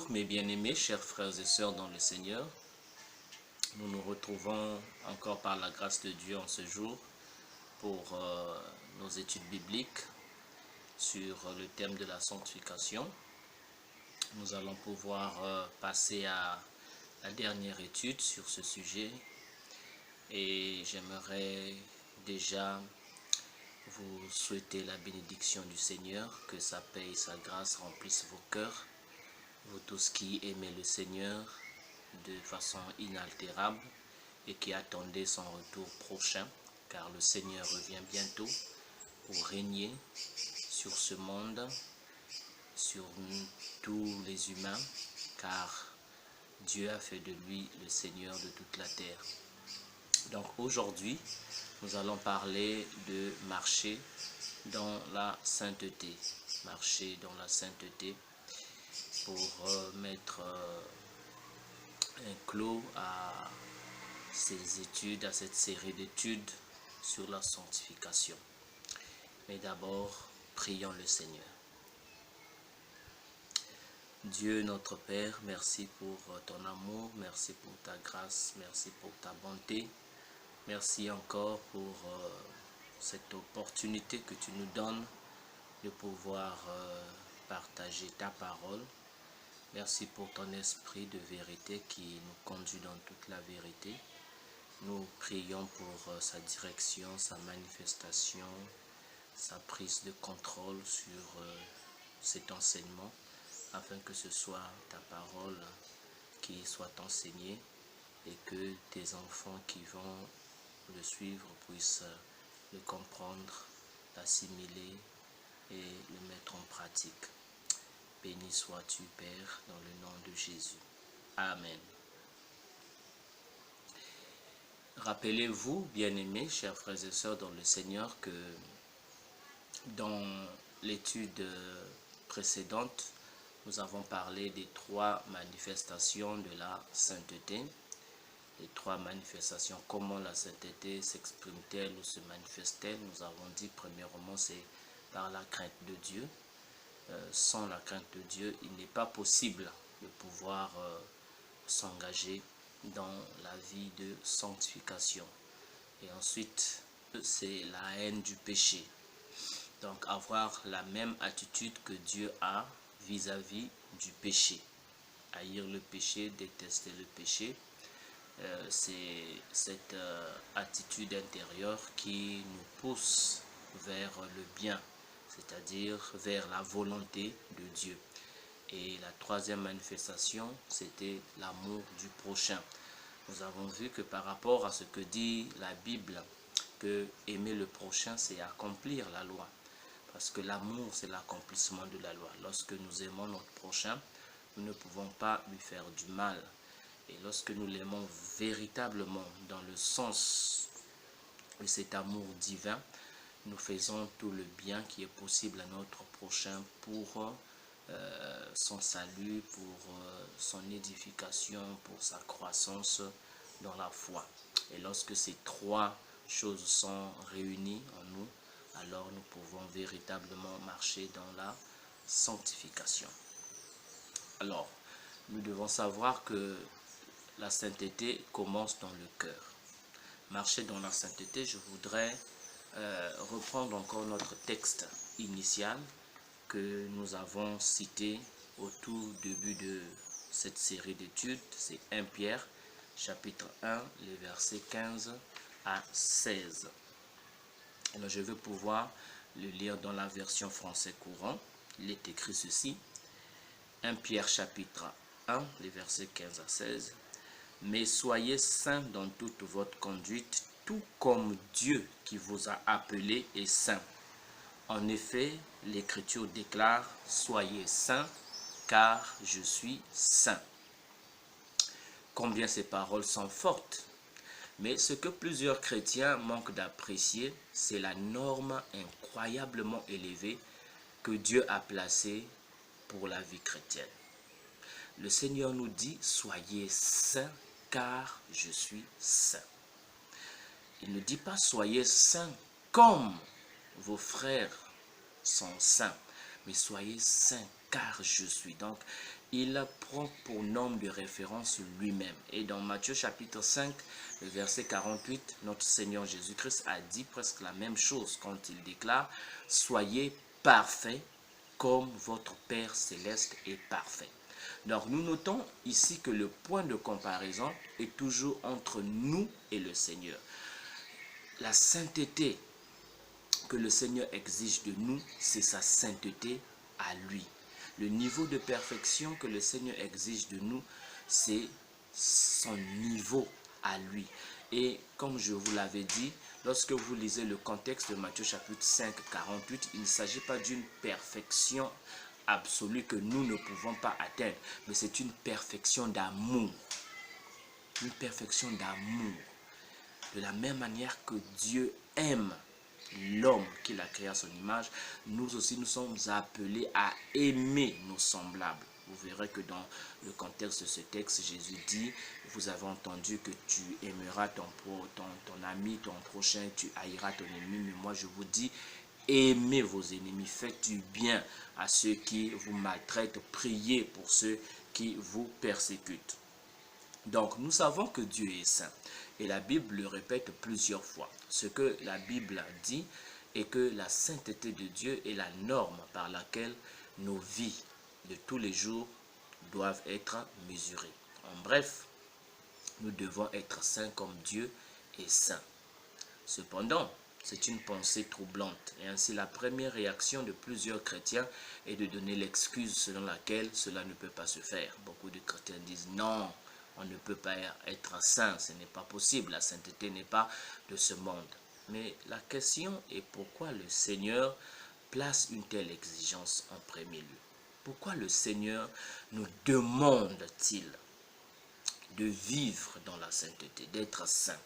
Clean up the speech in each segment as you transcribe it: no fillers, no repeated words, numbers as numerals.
Bonjour mes bien-aimés, chers frères et sœurs dans le Seigneur. Nous nous retrouvons encore par la grâce de Dieu en ce jour pour nos études bibliques sur le thème de la sanctification. Nous allons pouvoir passer à la dernière étude sur ce sujet et j'aimerais déjà vous souhaiter la bénédiction du Seigneur, que sa paix et sa grâce remplissent vos cœurs. Vous tous qui aimez le Seigneur de façon inaltérable et qui attendez son retour prochain, car le Seigneur revient bientôt pour régner sur ce monde, sur tous les humains, car Dieu a fait de lui le Seigneur de toute la terre. Donc aujourd'hui, nous allons parler de marcher dans la sainteté. Marcher dans la sainteté pour mettre un clos à ces études, à cette série d'études sur la sanctification. Mais d'abord, prions le Seigneur. Dieu notre Père, merci pour ton amour, merci pour ta grâce, merci pour ta bonté. Merci encore pour cette opportunité que tu nous donnes de pouvoir partager ta parole. Merci pour ton esprit de vérité qui nous conduit dans toute la vérité. Nous prions pour sa direction, sa manifestation, sa prise de contrôle sur cet enseignement, afin que ce soit ta parole qui soit enseignée et que tes enfants qui vont le suivre puissent le comprendre, l'assimiler et le mettre en pratique. Béni sois-tu, Père, dans le nom de Jésus. Amen. Rappelez-vous, bien-aimés, chers frères et sœurs dans le Seigneur, que dans l'étude précédente, nous avons parlé des trois manifestations de la sainteté. Les trois manifestations, comment la sainteté s'exprime-t-elle ou se manifeste-t-elle? Nous avons dit, premièrement, c'est par la crainte de Dieu. Sans la crainte de Dieu, il n'est pas possible de pouvoir s'engager dans la vie de sanctification. Et ensuite, c'est la haine du péché. Donc, avoir la même attitude que Dieu a vis-à-vis du péché. Haïr le péché, détester le péché. C'est cette attitude intérieure qui nous pousse vers le bien, c'est-à-dire vers la volonté de Dieu. Et la troisième manifestation, c'était l'amour du prochain. Nous avons vu que par rapport à ce que dit la Bible, que aimer le prochain, c'est accomplir la loi. Parce que l'amour, c'est l'accomplissement de la loi. Lorsque nous aimons notre prochain, nous ne pouvons pas lui faire du mal. Et lorsque nous l'aimons véritablement dans le sens de cet amour divin, nous faisons tout le bien qui est possible à notre prochain pour son salut, pour son édification, pour sa croissance dans la foi. Et lorsque ces trois choses sont réunies en nous, alors nous pouvons véritablement marcher dans la sanctification. Alors, nous devons savoir que la sainteté commence dans le cœur. Marcher dans la sainteté, je voudrais reprendre encore notre texte initial que nous avons cité au tout début de cette série d'études. C'est 1 Pierre, chapitre 1, les versets 15 à 16. Alors, je vais pouvoir le lire dans la version français courant. Il est écrit ceci. 1 Pierre, chapitre 1, les versets 15 à 16. Mais soyez saints dans toute votre conduite, tout comme Dieu qui vous a appelé est saint. En effet, l'Écriture déclare, soyez saints, car je suis saint. Combien ces paroles sont fortes. Mais ce que plusieurs chrétiens manquent d'apprécier, c'est la norme incroyablement élevée que Dieu a placée pour la vie chrétienne. Le Seigneur nous dit, soyez saints, car je suis saint. Il ne dit pas, soyez saints comme vos frères sont saints, mais soyez saints, car je suis. Donc, il prend pour norme de référence lui-même. Et dans Matthieu chapitre 5, le verset 48, notre Seigneur Jésus-Christ a dit presque la même chose quand il déclare « Soyez parfaits comme votre Père céleste est parfait ». Donc, nous notons ici que le point de comparaison est toujours entre nous et le Seigneur. La sainteté que le Seigneur exige de nous, c'est sa sainteté à lui. Le niveau de perfection que le Seigneur exige de nous, c'est son niveau à lui. Et comme je vous l'avais dit, lorsque vous lisez le contexte de Matthieu chapitre 5, 48, il ne s'agit pas d'une perfection absolue que nous ne pouvons pas atteindre, mais c'est une perfection d'amour. Une perfection d'amour. De la même manière que Dieu aime l'homme qu'il a créé à son image, nous aussi nous sommes appelés à aimer nos semblables. Vous verrez que dans le contexte de ce texte, Jésus dit, vous avez entendu que tu aimeras ton ami, ton prochain, tu haïras ton ennemi, mais moi je vous dis, aimez vos ennemis, faites du bien à ceux qui vous maltraitent, priez pour ceux qui vous persécutent. Donc, nous savons que Dieu est saint. Et la Bible le répète plusieurs fois. Ce que la Bible dit est que la sainteté de Dieu est la norme par laquelle nos vies de tous les jours doivent être mesurées. En bref, nous devons être saints comme Dieu est saint. Cependant, c'est une pensée troublante. Et ainsi, la première réaction de plusieurs chrétiens est de donner l'excuse selon laquelle cela ne peut pas se faire. Beaucoup de chrétiens disent non. On ne peut pas être saint, ce n'est pas possible, la sainteté n'est pas de ce monde. Mais la question est pourquoi le Seigneur place une telle exigence en premier lieu? Pourquoi le Seigneur nous demande-t-il de vivre dans la sainteté, d'être saint?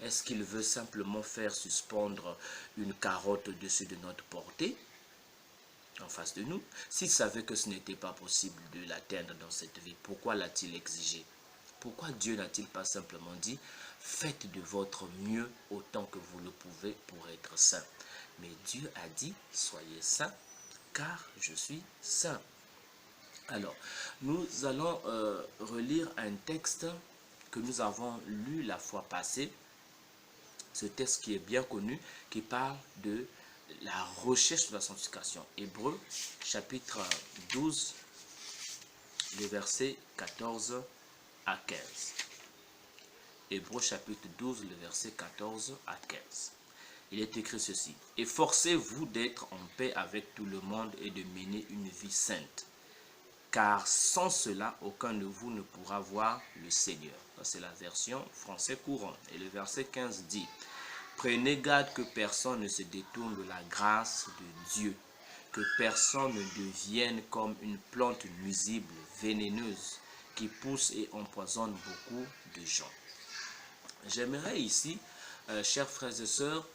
Est-ce qu'il veut simplement faire suspendre une carotte au-dessus de notre portée, en face de nous? S'il savait que ce n'était pas possible de l'atteindre dans cette vie, pourquoi l'a-t-il exigé? Pourquoi Dieu n'a-t-il pas simplement dit « Faites de votre mieux autant que vous le pouvez pour être saint ». Mais Dieu a dit « Soyez saints, car je suis saint ». Alors, nous allons relire un texte que nous avons lu la fois passée. Ce texte qui est bien connu, qui parle de la recherche de la sanctification. Hébreux, chapitre 12, le verset 14 à 15. Hébreux chapitre 12, le verset 14 à 15. Il est écrit ceci. « Efforcez-vous d'être en paix avec tout le monde et de mener une vie sainte, car sans cela, aucun de vous ne pourra voir le Seigneur. » C'est la version français courant. Et le verset 15 dit « Prenez garde que personne ne se détourne de la grâce de Dieu, que personne ne devienne comme une plante nuisible, vénéneuse, qui pousse et empoisonne beaucoup de gens. » J'aimerais ici, chers frères et sœurs,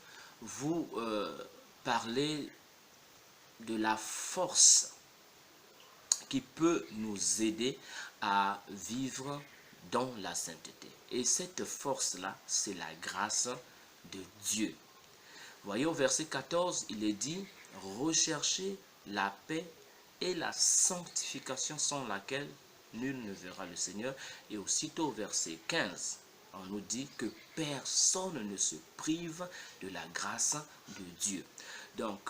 vous parler de la force qui peut nous aider à vivre dans la sainteté. Et cette force-là, c'est la grâce de Dieu. Voyez au verset 14, il est dit « Recherchez la paix et la sanctification sans laquelle nul ne verra le Seigneur. » Et aussitôt au verset 15, on nous dit que personne ne se prive de la grâce de Dieu. Donc,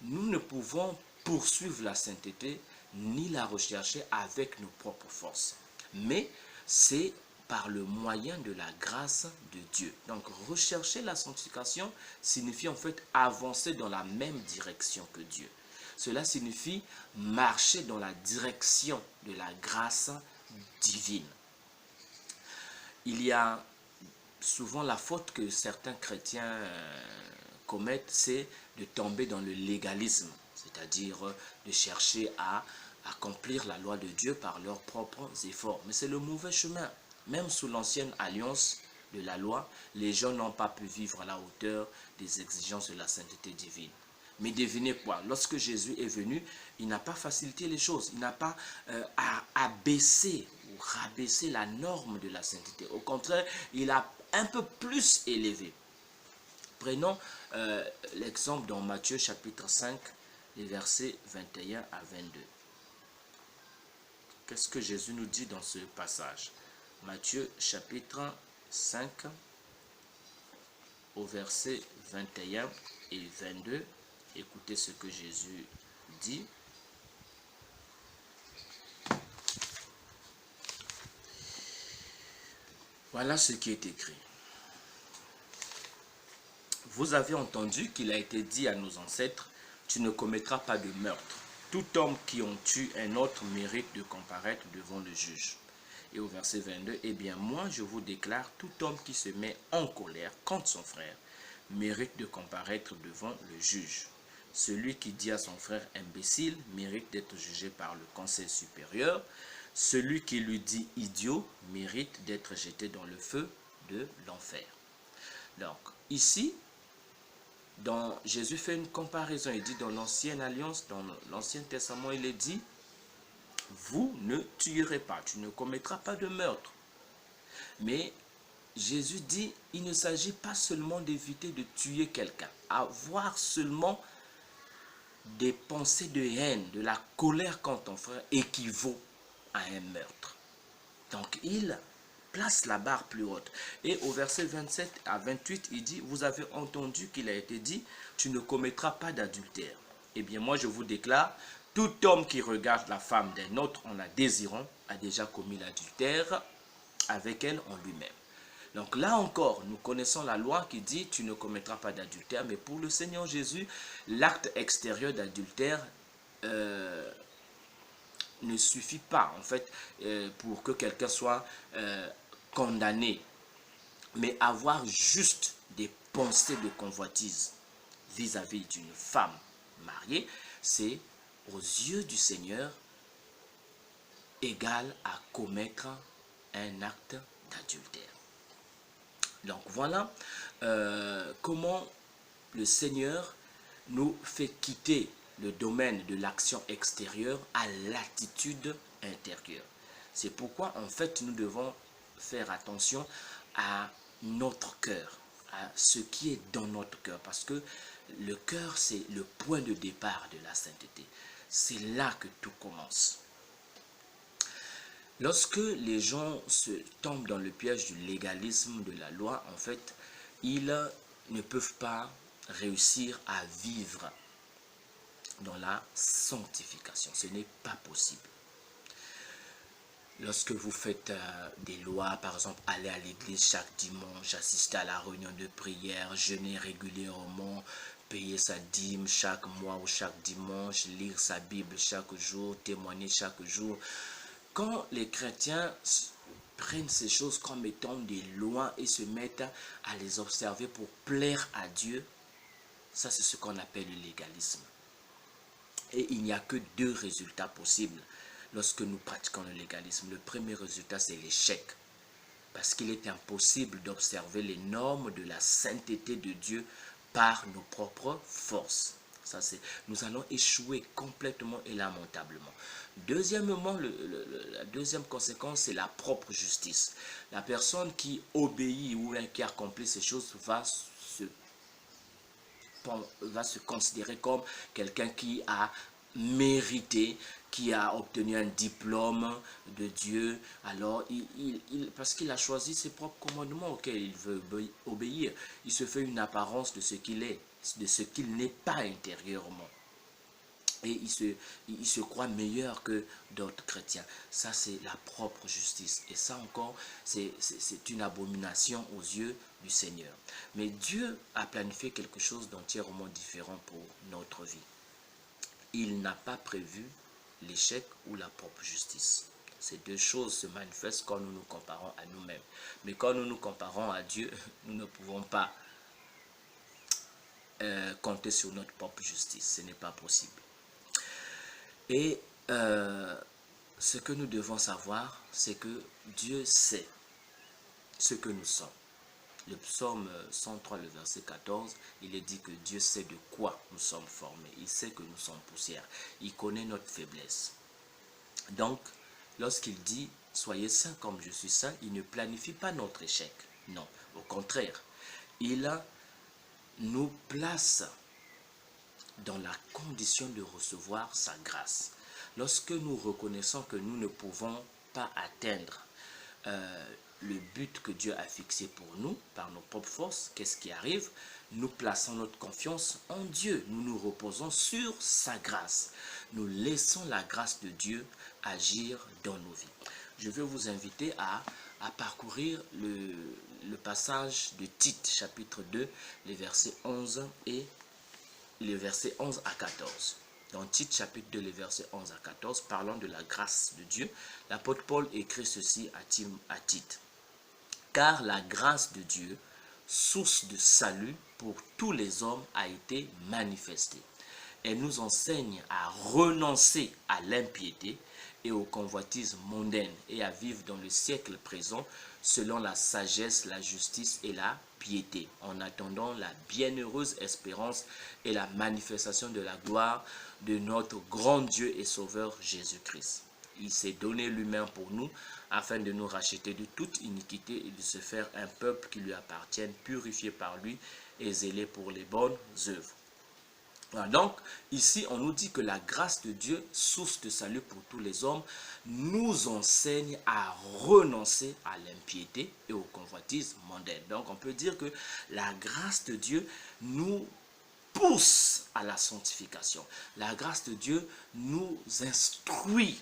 nous ne pouvons poursuivre la sainteté ni la rechercher avec nos propres forces. Mais c'est par le moyen de la grâce de Dieu. Donc, rechercher la sanctification signifie en fait avancer dans la même direction que Dieu. Cela signifie marcher dans la direction de la grâce divine. Il y a souvent la faute que certains chrétiens commettent, c'est de tomber dans le légalisme, c'est-à-dire de chercher à accomplir la loi de Dieu par leurs propres efforts. Mais c'est le mauvais chemin. Même sous l'ancienne alliance de la loi, les gens n'ont pas pu vivre à la hauteur des exigences de la sainteté divine. Mais devinez quoi, lorsque Jésus est venu, il n'a pas facilité les choses, il n'a pas abaissé ou rabaissé la norme de la sainteté. Au contraire, il a un peu plus élevé. Prenons l'exemple dans Matthieu chapitre 5, les versets 21 à 22. Qu'est-ce que Jésus nous dit dans ce passage? Matthieu chapitre 5 au verset 21 et 22. Écoutez ce que Jésus dit. Voilà ce qui est écrit. Vous avez entendu qu'il a été dit à nos ancêtres, tu ne commettras pas de meurtre. Tout homme qui en tue un autre mérite de comparaître devant le juge. Et au verset 22, eh bien moi je vous déclare, tout homme qui se met en colère contre son frère mérite de comparaître devant le juge. Celui qui dit à son frère imbécile mérite d'être jugé par le conseil supérieur. Celui qui lui dit idiot mérite d'être jeté dans le feu de l'enfer. Donc ici, Jésus fait une comparaison. Il dit dans l'Ancienne Alliance, dans l'Ancien Testament, il est dit, vous ne tuerez pas, tu ne commettras pas de meurtre. Mais Jésus dit, il ne s'agit pas seulement d'éviter de tuer quelqu'un. Avoir seulement des pensées de haine, de la colère contre ton frère équivaut à un meurtre. Donc il place la barre plus haute. Et au verset 27 à 28, il dit, vous avez entendu qu'il a été dit, tu ne commettras pas d'adultère. Eh bien moi je vous déclare, tout homme qui regarde la femme d'un autre en la désirant a déjà commis l'adultère avec elle en lui-même. Donc là encore, nous connaissons la loi qui dit tu ne commettras pas d'adultère, mais pour le Seigneur Jésus, l'acte extérieur d'adultère ne suffit pas en fait pour que quelqu'un soit condamné. Mais avoir juste des pensées de convoitise vis-à-vis d'une femme mariée, c'est aux yeux du Seigneur égal à commettre un acte d'adultère. Donc voilà comment le Seigneur nous fait quitter le domaine de l'action extérieure à l'attitude intérieure. C'est pourquoi en fait nous devons faire attention à notre cœur, à ce qui est dans notre cœur, parce que le cœur c'est le point de départ de la sainteté. C'est là que tout commence. Lorsque les gens tombent dans le piège du légalisme de la loi, en fait, ils ne peuvent pas réussir à vivre dans la sanctification. Ce n'est pas possible. Lorsque vous faites des lois, par exemple, aller à l'église chaque dimanche, assister à la réunion de prière, jeûner régulièrement, payer sa dîme chaque mois ou chaque dimanche, lire sa Bible chaque jour, témoigner chaque jour, quand les chrétiens prennent ces choses comme étant des lois et se mettent à les observer pour plaire à Dieu, ça c'est ce qu'on appelle le légalisme. Et il n'y a que deux résultats possibles lorsque nous pratiquons le légalisme. Le premier résultat c'est l'échec. Parce qu'il est impossible d'observer les normes de la sainteté de Dieu par nos propres forces. Ça, nous allons échouer complètement et lamentablement. Deuxièmement, la deuxième conséquence, c'est la propre justice. La personne qui obéit ou qui accomplit ces choses va se considérer comme quelqu'un qui a mérité, qui a obtenu un diplôme de Dieu. Alors, parce qu'il a choisi ses propres commandements auxquels il veut obéir, il se fait une apparence de ce qu'il est, de ce qu'il n'est pas intérieurement. Et il se croit meilleur que d'autres chrétiens. Ça, c'est la propre justice. Et ça encore, c'est une abomination aux yeux du Seigneur. Mais Dieu a planifié quelque chose d'entièrement différent pour notre vie. Il n'a pas prévu l'échec ou la propre justice. Ces deux choses se manifestent quand nous nous comparons à nous-mêmes. Mais quand nous nous comparons à Dieu, nous ne pouvons pas compter sur notre propre justice. Ce n'est pas possible. Et ce que nous devons savoir, c'est que Dieu sait ce que nous sommes. Le psaume 103, le verset 14, il est dit que Dieu sait de quoi nous sommes formés. Il sait que nous sommes poussière. Il connaît notre faiblesse. Donc, lorsqu'il dit « Soyez saints comme je suis saint », il ne planifie pas notre échec. Non, au contraire. Il nous place dans la condition de recevoir sa grâce. Lorsque nous reconnaissons que nous ne pouvons pas atteindre le but que Dieu a fixé pour nous par nos propres forces, qu'est-ce qui arrive? Nous plaçons notre confiance en Dieu. Nous nous reposons sur sa grâce. Nous laissons la grâce de Dieu agir dans nos vies. Je vais vous inviter à parcourir le passage de Tite, chapitre 2, les versets 11 et les versets 11 à 14. Dans Tite, chapitre 2, les versets 11 à 14, parlant de la grâce de Dieu, l'apôtre Paul écrit ceci à Tite. Car la grâce de Dieu, source de salut pour tous les hommes, a été manifestée. Elle nous enseigne à renoncer à l'impiété et aux convoitises mondaines et à vivre dans le siècle présent selon la sagesse, la justice et la piété, en attendant la bienheureuse espérance et la manifestation de la gloire de notre grand Dieu et Sauveur Jésus-Christ. Il s'est donné lui-même pour nous afin de nous racheter de toute iniquité et de se faire un peuple qui lui appartienne, purifié par lui et zélé pour les bonnes œuvres. Voilà, donc, ici, on nous dit que la grâce de Dieu, source de salut pour tous les hommes, nous enseigne à renoncer à l'impiété et aux convoitises mondaines. Donc, on peut dire que la grâce de Dieu nous pousse à la sanctification. La grâce de Dieu nous instruit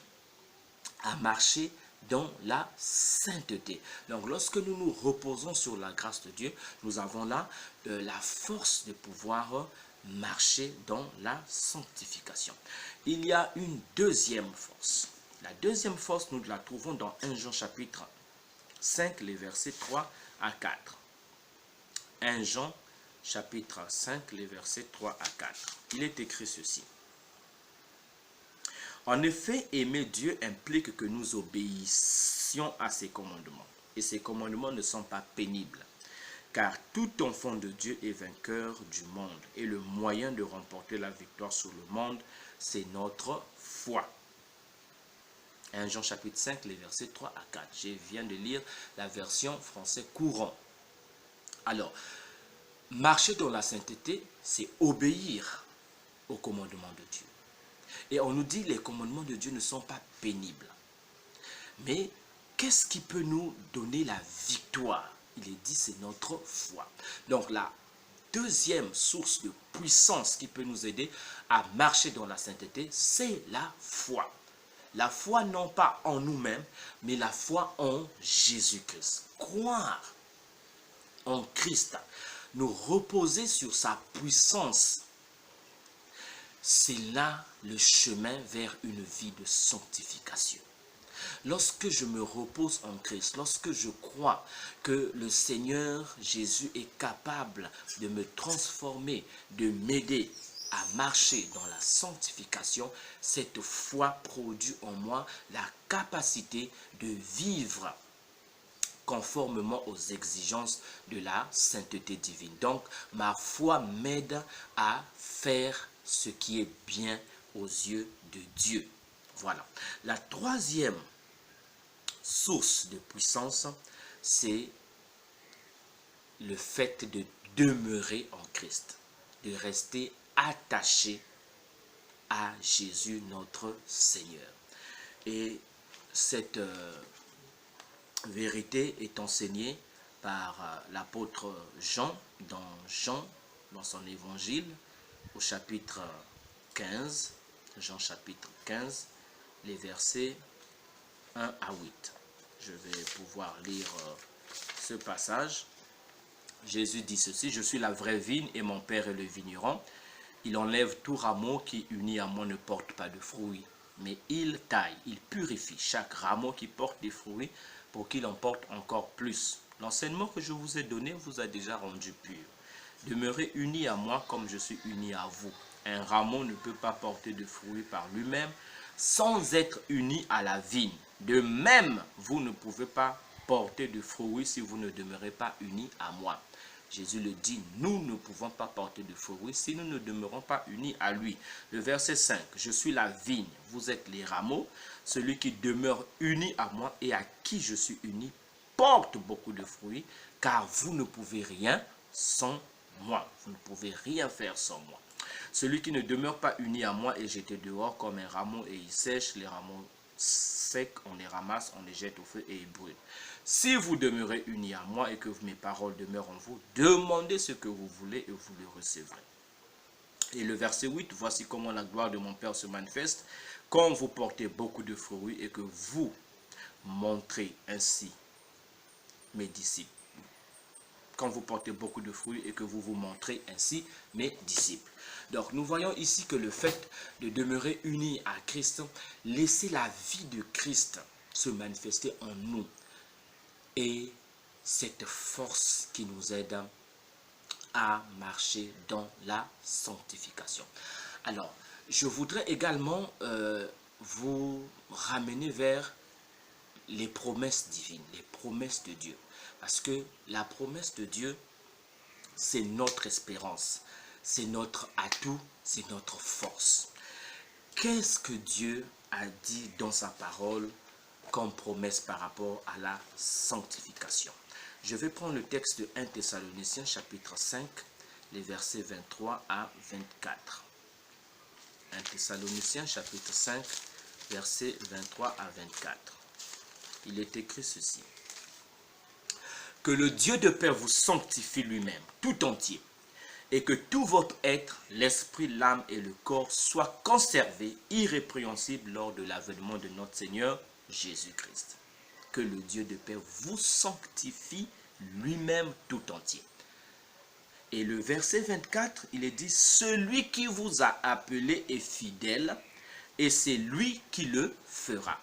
à marcher dans la sainteté. Donc, lorsque nous nous reposons sur la grâce de Dieu, nous avons là la force de pouvoir marcher dans la sanctification. Il y a une deuxième force. La deuxième force, nous la trouvons dans 1 Jean chapitre 5, les versets 3 à 4. 1 Jean chapitre 5, les versets 3 à 4. Il est écrit ceci. En effet, aimer Dieu implique que nous obéissions à ses commandements. Et ses commandements ne sont pas pénibles. Car tout enfant de Dieu est vainqueur du monde. Et le moyen de remporter la victoire sur le monde, c'est notre foi. 1 Jean chapitre 5, les versets 3 à 4. Je viens de lire la version français courant. Alors, marcher dans la sainteté, c'est obéir aux commandements de Dieu. Et on nous dit que les commandements de Dieu ne sont pas pénibles. Mais qu'est-ce qui peut nous donner la victoire? Il est dit, c'est notre foi. Donc la deuxième source de puissance qui peut nous aider à marcher dans la sainteté, c'est la foi. La foi non pas en nous-mêmes, mais la foi en Jésus-Christ. Croire en Christ, nous reposer sur sa puissance, c'est là le chemin vers une vie de sanctification. Lorsque je me repose en Christ, lorsque je crois que le Seigneur Jésus est capable de me transformer, de m'aider à marcher dans la sanctification, cette foi produit en moi la capacité de vivre conformément aux exigences de la sainteté divine. Donc, ma foi m'aide à faire ce qui est bien aux yeux de Dieu. Voilà. La troisième source de puissance, c'est le fait de demeurer en Christ, de rester attaché à Jésus notre Seigneur. Et cette vérité est enseignée par l'apôtre Jean, dans son évangile, au chapitre 15, Jean chapitre 15, les versets 1 à 8. Je vais pouvoir lire ce passage. Jésus dit ceci, « Je suis la vraie vigne et mon Père est le vigneron. Il enlève tout rameau qui, uni à moi, ne porte pas de fruits. Mais il taille, il purifie chaque rameau qui porte des fruits pour qu'il en porte encore plus. L'enseignement que je vous ai donné vous a déjà rendu pur. Demeurez unis à moi comme je suis uni à vous. Un rameau ne peut pas porter de fruits par lui-même sans être uni à la vigne. De même, vous ne pouvez pas porter de fruits si vous ne demeurez pas unis à moi. » Jésus le dit, nous ne pouvons pas porter de fruits si nous ne demeurons pas unis à lui. Le verset 5, je suis la vigne, vous êtes les rameaux. Celui qui demeure uni à moi et à qui je suis uni porte beaucoup de fruits, car vous ne pouvez rien sans moi. Vous ne pouvez rien faire sans moi. Celui qui ne demeure pas uni à moi est jeté dehors comme un rameau et il sèche. Les rameaux secs, on les ramasse, on les jette au feu et ils brûlent. Si vous demeurez unis à moi et que mes paroles demeurent en vous, demandez ce que vous voulez et vous le recevrez. Et le verset 8, voici comment la gloire de mon Père se manifeste, quand vous portez beaucoup de fruits et que vous montrez ainsi mes disciples. Quand vous portez beaucoup de fruits et que vous vous montrez ainsi mes disciples. Donc nous voyons ici que le fait de demeurer unis à Christ, laisser la vie de Christ se manifester en nous, et cette force qui nous aide à marcher dans la sanctification. Alors, je voudrais également vous ramener vers les promesses divines, les promesses de Dieu. Parce que la promesse de Dieu, c'est notre espérance, c'est notre atout, c'est notre force. Qu'est-ce que Dieu a dit dans sa parole comme promesse par rapport à la sanctification? Je vais prendre le texte de 1 Thessaloniciens chapitre 5, les versets 23 à 24. 1 Thessaloniciens chapitre 5, versets 23 à 24. Il est écrit ceci. Que le Dieu de paix vous sanctifie lui-même, tout entier, et que tout votre être, l'esprit, l'âme et le corps soient conservés irrépréhensibles lors de l'avènement de notre Seigneur Jésus-Christ. Que le Dieu de paix vous sanctifie lui-même tout entier. Et le verset 24, il est dit, celui qui vous a appelé est fidèle et c'est lui qui le fera.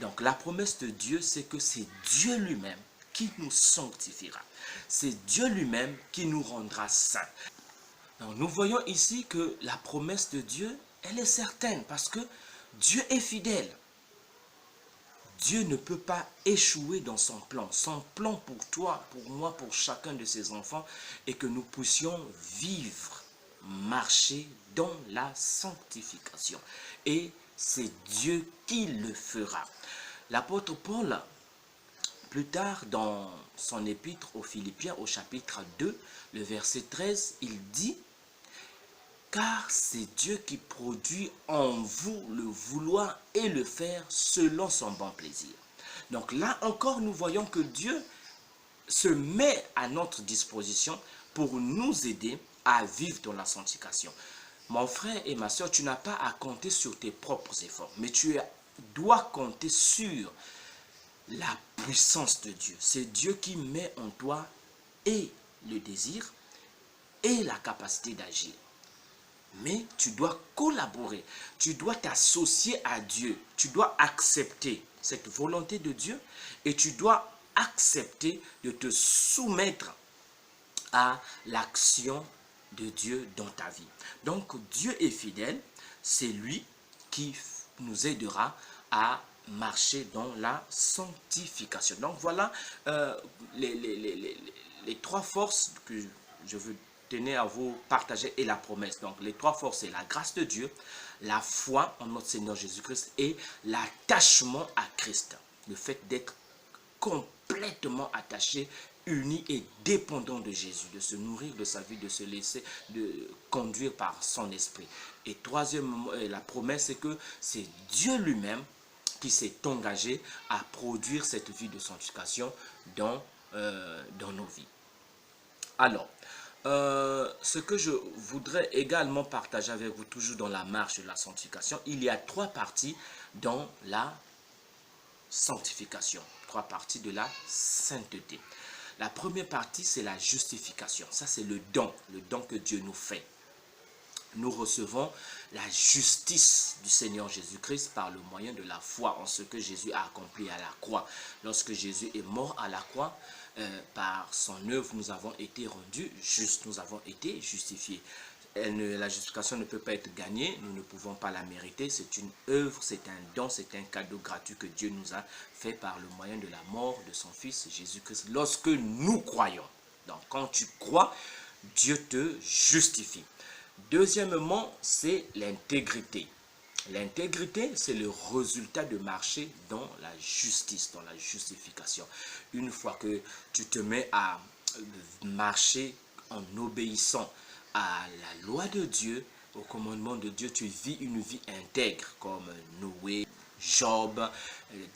Donc la promesse de Dieu, c'est que c'est Dieu lui-même qui nous sanctifiera. C'est Dieu lui-même qui nous rendra saints. Donc nous voyons ici que la promesse de Dieu, elle est certaine parce que Dieu est fidèle. Dieu ne peut pas échouer dans son plan. Son plan pour toi, pour moi, pour chacun de ses enfants est que nous puissions vivre, marcher dans la sanctification. Et c'est Dieu qui le fera. L'apôtre Paul, plus tard dans son épître aux Philippiens au chapitre 2, le verset 13, il dit « Car c'est Dieu qui produit en vous le vouloir et le faire selon son bon plaisir. » Donc là encore, nous voyons que Dieu se met à notre disposition pour nous aider à vivre dans la sanctification. Mon frère et ma soeur, tu n'as pas à compter sur tes propres efforts, mais tu dois compter sur la puissance de Dieu. C'est Dieu qui met en toi et le désir et la capacité d'agir. Mais tu dois collaborer, tu dois t'associer à Dieu, tu dois accepter cette volonté de Dieu et tu dois accepter de te soumettre à l'action de Dieu dans ta vie. Donc Dieu est fidèle, c'est lui qui nous aidera à marcher dans la sanctification. Donc voilà les trois forces que je veux tenir à vous partager et la promesse. Donc les trois forces, c'est la grâce de Dieu, la foi en notre Seigneur Jésus-Christ et l'attachement à Christ. Le fait d'être complètement attaché, uni et dépendant de Jésus, de se nourrir de sa vie, de se laisser conduire par son esprit. Et troisièmement, la promesse, c'est que c'est Dieu lui-même qui s'est engagé à produire cette vie de sanctification dans nos vies. Alors, ce que je voudrais également partager avec vous, toujours dans la marche de la sanctification, il y a trois parties dans la sanctification, trois parties de la sainteté. La première partie, c'est la justification. Ça, c'est le don que Dieu nous fait. Nous recevons la justice du Seigneur Jésus-Christ par le moyen de la foi en ce que Jésus a accompli à la croix. Lorsque Jésus est mort à la croix, par son œuvre, nous avons été rendus justes, nous avons été justifiés. La justification ne peut pas être gagnée, nous ne pouvons pas la mériter, c'est une œuvre, c'est un don, c'est un cadeau gratuit que Dieu nous a fait par le moyen de la mort de son Fils Jésus-Christ. Lorsque nous croyons, donc quand tu crois, Dieu te justifie. Deuxièmement, c'est l'intégrité. L'intégrité, c'est le résultat de marcher dans la justice, dans la justification. Une fois que tu te mets à marcher en obéissant à la loi de Dieu, au commandement de Dieu, tu vis une vie intègre comme Noé, Job,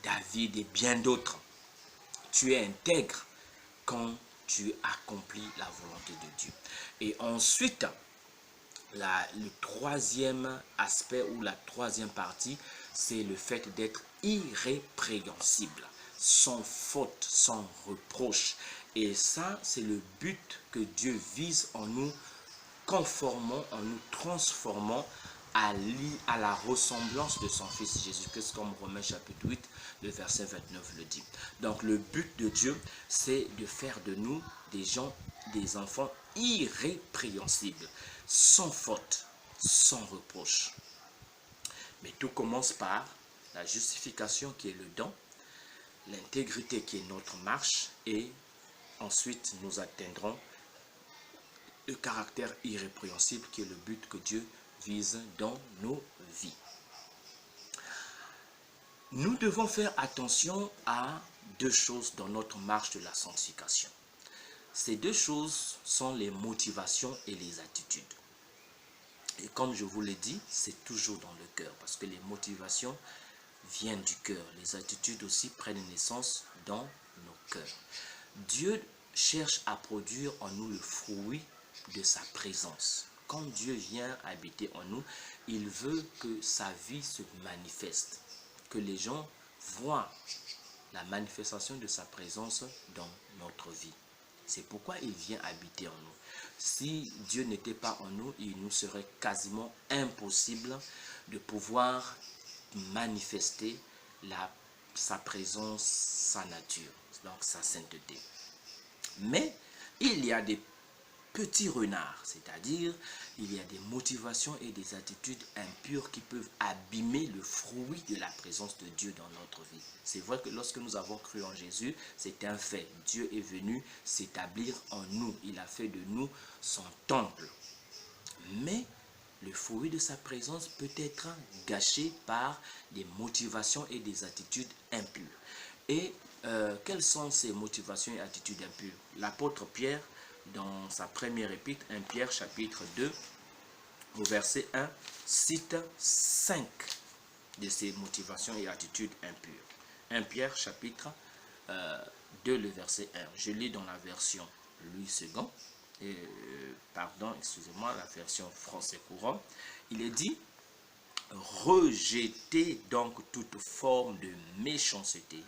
David et bien d'autres. Tu es intègre quand tu accomplis la volonté de Dieu. Et ensuite, le troisième aspect ou la troisième partie, c'est le fait d'être irrépréhensible, sans faute, sans reproche. Et ça, c'est le but que Dieu vise en nous conformant, en nous transformant à la ressemblance de son Fils Jésus-Christ, comme Romains chapitre 8, le verset 29 le dit. Donc le but de Dieu, c'est de faire de nous des gens, des enfants irrépréhensibles, sans faute, sans reproche. Mais tout commence par la justification qui est le don, l'intégrité qui est notre marche, et ensuite nous atteindrons le caractère irrépréhensible qui est le but que Dieu vise dans nos vies. Nous devons faire attention à deux choses dans notre marche de la sanctification. Ces deux choses sont les motivations et les attitudes. Et comme je vous l'ai dit, c'est toujours dans le cœur, parce que les motivations viennent du cœur. Les attitudes aussi prennent naissance dans nos cœurs. Dieu cherche à produire en nous le fruit de sa présence. Quand Dieu vient habiter en nous, il veut que sa vie se manifeste, que les gens voient la manifestation de sa présence dans notre vie. C'est pourquoi il vient habiter en nous. Si Dieu n'était pas en nous, il nous serait quasiment impossible de pouvoir manifester sa présence, sa nature, donc sa sainteté. Mais il y a des petits renards, c'est-à-dire il y a des motivations et des attitudes impures qui peuvent abîmer le fruit de la présence de Dieu dans notre vie. C'est vrai que lorsque nous avons cru en Jésus, c'est un fait. Dieu est venu s'établir en nous. Il a fait de nous son temple. Mais le fruit de sa présence peut être gâché par des motivations et des attitudes impures. Et quelles sont ces motivations et attitudes impures? L'apôtre Pierre, dans sa première épître, 1 Pierre chapitre 2, au verset 1, cite 5 de ces motivations et attitudes impures. 1 Pierre chapitre 2, le verset 1. Je lis dans la version Louis II, excusez-moi, la version français courant. Il est dit: rejetez donc toute forme de méchanceté,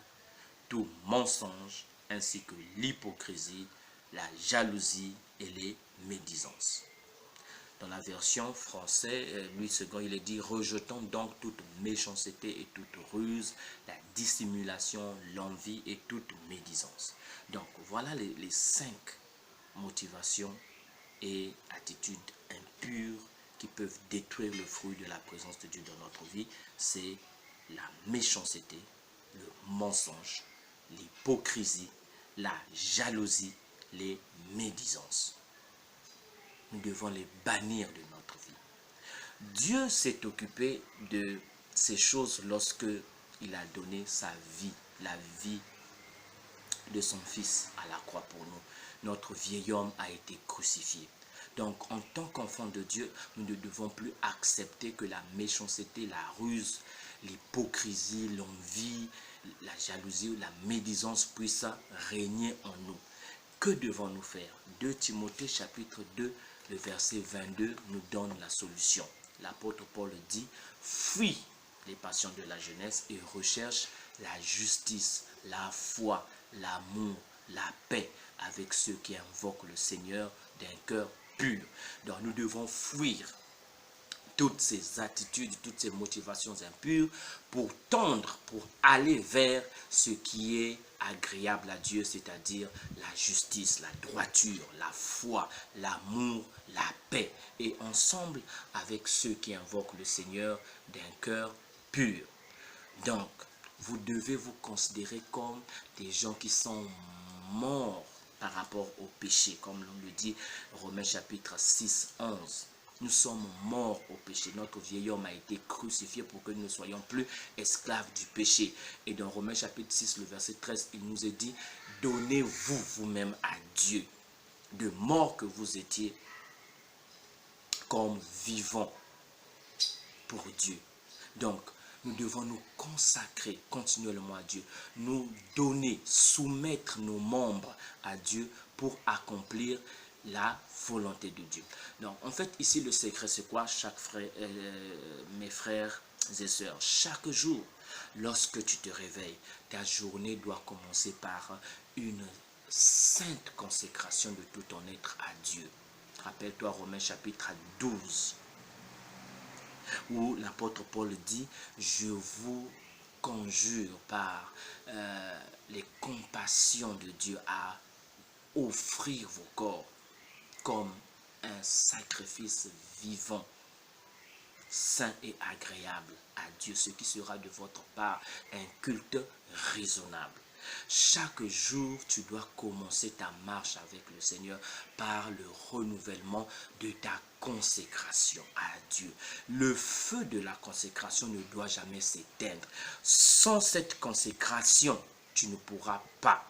tout mensonge, ainsi que l'hypocrisie, la jalousie et les médisances. Dans la version française, Louis II, il est dit: rejetons donc toute méchanceté et toute ruse, la dissimulation, l'envie et toute médisance. Donc voilà les 5 motivations et attitudes impures qui peuvent détruire le fruit de la présence de Dieu dans notre vie. C'est la méchanceté, le mensonge, l'hypocrisie, la jalousie, les médisances. Nous devons les bannir de notre vie. Dieu s'est occupé de ces choses lorsque il a donné sa vie, la vie de son Fils à la croix pour nous. Notre vieil homme a été crucifié. Donc, en tant qu'enfant de Dieu, nous ne devons plus accepter que la méchanceté, la ruse, l'hypocrisie, l'envie, la jalousie ou la médisance puissent régner en nous. Que devons-nous faire? 2 Timothée chapitre 2, le verset 22 nous donne la solution. L'apôtre Paul dit: fuis les passions de la jeunesse et recherche la justice, la foi, l'amour, la paix avec ceux qui invoquent le Seigneur d'un cœur pur. Donc nous devons fuir toutes ces attitudes, toutes ces motivations impures pour tendre, pour aller vers ce qui est agréable à Dieu, c'est-à-dire la justice, la droiture, la foi, l'amour, la paix, et ensemble avec ceux qui invoquent le Seigneur d'un cœur pur. Donc, vous devez vous considérer comme des gens qui sont morts par rapport au péché, comme l'on le dit, Romains chapitre 6, 11. Nous sommes morts au péché. Notre vieil homme a été crucifié pour que nous ne soyons plus esclaves du péché. Et dans Romains chapitre 6, le verset 13, il nous est dit: donnez-vous vous-même à Dieu, de mort que vous étiez comme vivant pour Dieu. Donc, nous devons nous consacrer continuellement à Dieu, nous donner, soumettre nos membres à Dieu pour accomplir la volonté de Dieu. Donc, en fait, ici, le secret, c'est quoi, mes frères et sœurs? Chaque jour, lorsque tu te réveilles, ta journée doit commencer par une sainte consécration de tout ton être à Dieu. Rappelle-toi Romains chapitre 12, où l'apôtre Paul dit, je vous conjure par les compassions de Dieu à offrir vos corps comme un sacrifice vivant, saint et agréable à Dieu, ce qui sera de votre part un culte raisonnable. Chaque jour, tu dois commencer ta marche avec le Seigneur par le renouvellement de ta consécration à Dieu. Le feu de la consécration ne doit jamais s'éteindre. Sans cette consécration, tu ne pourras pas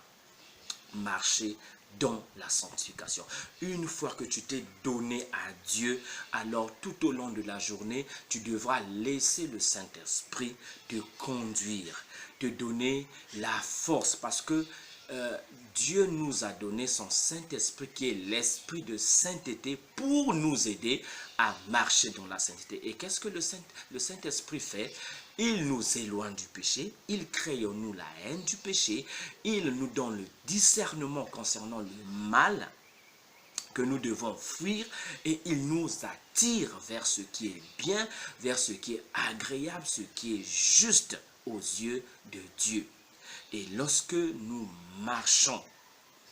marcher dans la sanctification. Une fois que tu t'es donné à Dieu, alors tout au long de la journée, tu devras laisser le Saint-Esprit te conduire, te donner la force, parce que Dieu nous a donné son Saint-Esprit qui est l'Esprit de sainteté pour nous aider à marcher dans la sainteté. Et qu'est-ce que le Saint-Esprit fait? Il nous éloigne du péché, il crée en nous la haine du péché, il nous donne le discernement concernant le mal que nous devons fuir et il nous attire vers ce qui est bien, vers ce qui est agréable, ce qui est juste aux yeux de Dieu. Et lorsque nous marchons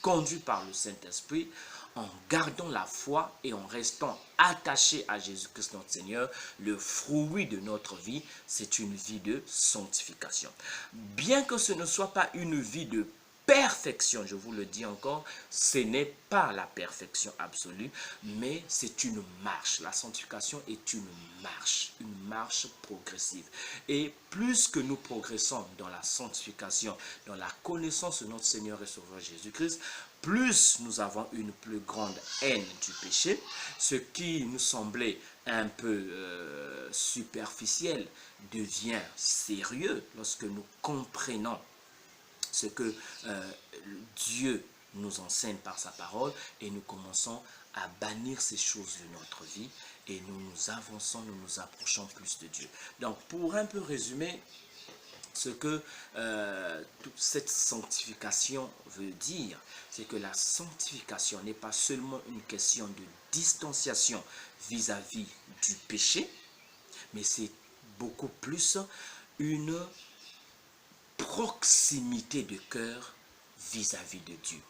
conduits par le Saint-Esprit, en gardant la foi et en restant attachés à Jésus-Christ notre Seigneur, le fruit de notre vie, c'est une vie de sanctification. Bien que ce ne soit pas une vie de perfection, je vous le dis encore, ce n'est pas la perfection absolue, mais c'est une marche. La sanctification est une marche progressive. Et plus que nous progressons dans la sanctification, dans la connaissance de notre Seigneur et Sauveur Jésus-Christ, plus nous avons une plus grande haine du péché, ce qui nous semblait un peu superficiel devient sérieux lorsque nous comprenons ce que Dieu nous enseigne par sa parole et nous commençons à bannir ces choses de notre vie et nous avançons, nous nous approchons plus de Dieu. Donc pour un peu résumer ce que toute cette sanctification veut dire, c'est que la sanctification n'est pas seulement une question de distanciation vis-à-vis du péché, mais c'est beaucoup plus une proximité de cœur vis-à-vis de Dieu.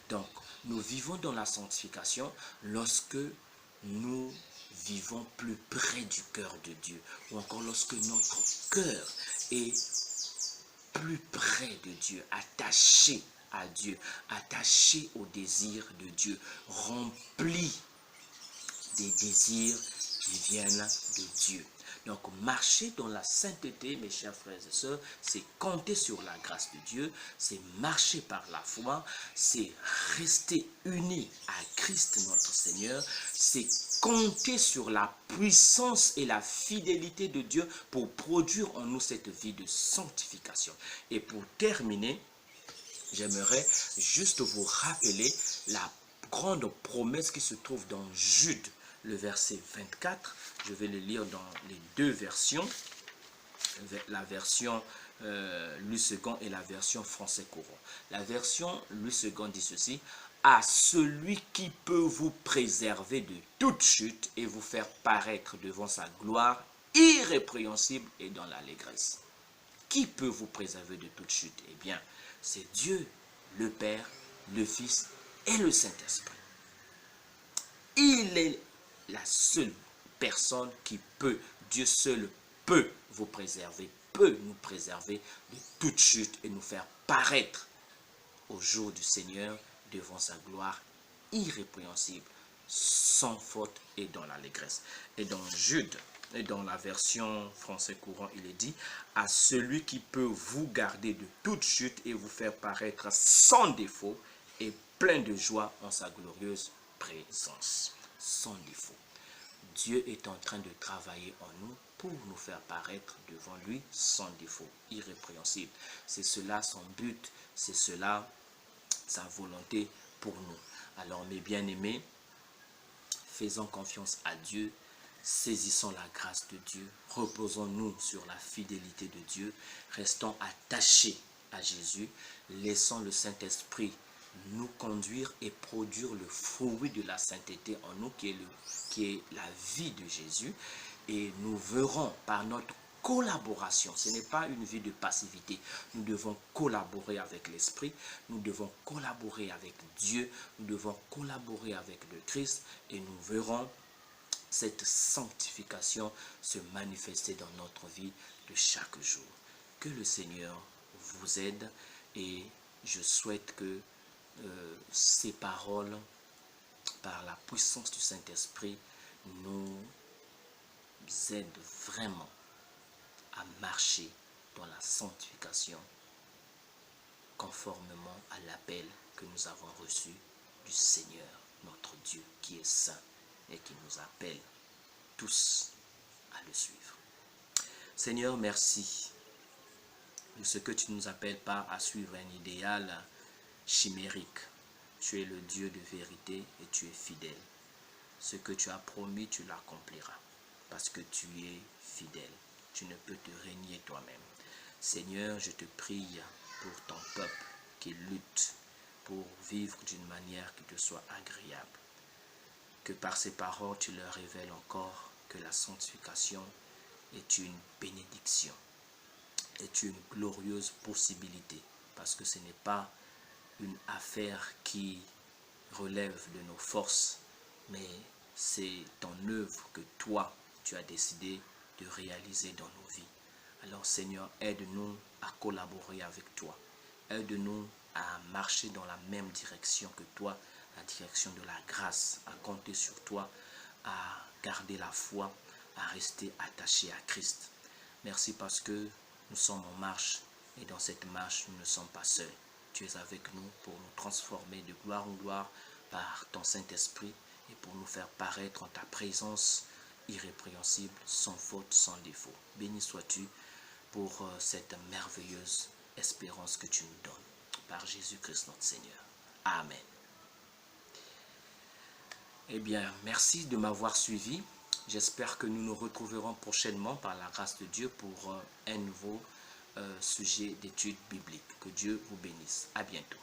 Donc, nous vivons dans la sanctification lorsque nous vivons plus près du cœur de Dieu, ou encore lorsque notre cœur est plus près de Dieu, attaché à Dieu, attaché au désir de Dieu, rempli des désirs qui viennent de Dieu. Donc, marcher dans la sainteté, mes chers frères et sœurs, c'est compter sur la grâce de Dieu, c'est marcher par la foi, c'est rester unis à Christ notre Seigneur, c'est compter sur la puissance et la fidélité de Dieu pour produire en nous cette vie de sanctification. Et pour terminer, j'aimerais juste vous rappeler la grande promesse qui se trouve dans Jude, le verset 24, je vais le lire dans les deux versions, la version Louis II et la version français courant. La version Louis II dit ceci: à celui qui peut vous préserver de toute chute et vous faire paraître devant sa gloire irrépréhensible et dans l'allégresse. Qui peut vous préserver de toute chute? Eh bien, c'est Dieu, le Père, le Fils et le Saint-Esprit. Il est la seule personne qui peut, Dieu seul peut vous préserver, peut nous préserver de toute chute et nous faire paraître au jour du Seigneur devant sa gloire irrépréhensible, sans faute et dans l'allégresse. Et dans Jude, et dans la version français courant, il est dit: à celui qui peut vous garder de toute chute et vous faire paraître sans défaut et plein de joie en sa glorieuse présence. Sans défaut. Dieu est en train de travailler en nous pour nous faire paraître devant lui sans défaut, irrépréhensible. C'est cela son but, c'est cela sa volonté pour nous. Alors mes bien-aimés, faisons confiance à Dieu, saisissons la grâce de Dieu, reposons-nous sur la fidélité de Dieu, restons attachés à Jésus, laissons le Saint-Esprit nous conduire et produire le fruit de la sainteté en nous qui est la vie de Jésus, et nous verrons par notre collaboration, ce n'est pas une vie de passivité, nous devons collaborer avec l'Esprit, nous devons collaborer avec Dieu, nous devons collaborer avec le Christ, et nous verrons cette sanctification se manifester dans notre vie de chaque jour. Que le Seigneur vous aide, et je souhaite que ces paroles, par la puissance du Saint-Esprit, nous aident vraiment à marcher dans la sanctification conformément à l'appel que nous avons reçu du Seigneur, notre Dieu, qui est saint et qui nous appelle tous à le suivre. Seigneur, merci de ce que tu ne nous appelles pas à suivre un idéal chimérique. Tu es le Dieu de vérité et tu es fidèle. Ce que tu as promis, tu l'accompliras parce que tu es fidèle. Tu ne peux te régner toi-même. Seigneur, je te prie pour ton peuple qui lutte pour vivre d'une manière qui te soit agréable. Que par ces paroles, tu leur révèles encore que la sanctification est une bénédiction, est une glorieuse possibilité, parce que ce n'est pas une affaire qui relève de nos forces, mais c'est ton œuvre que toi, tu as décidé de réaliser dans nos vies. Alors Seigneur, aide-nous à collaborer avec toi. Aide-nous à marcher dans la même direction que toi, la direction de la grâce, à compter sur toi, à garder la foi, à rester attaché à Christ. Merci parce que nous sommes en marche, et dans cette marche, nous ne sommes pas seuls. Tu es avec nous pour nous transformer de gloire en gloire par ton Saint-Esprit et pour nous faire paraître en ta présence irrépréhensible, sans faute, sans défaut. Béni sois-tu pour cette merveilleuse espérance que tu nous donnes. Par Jésus-Christ notre Seigneur. Amen. Eh bien, merci de m'avoir suivi. J'espère que nous nous retrouverons prochainement par la grâce de Dieu pour un nouveau sujet d'étude biblique. Que Dieu vous bénisse. À bientôt.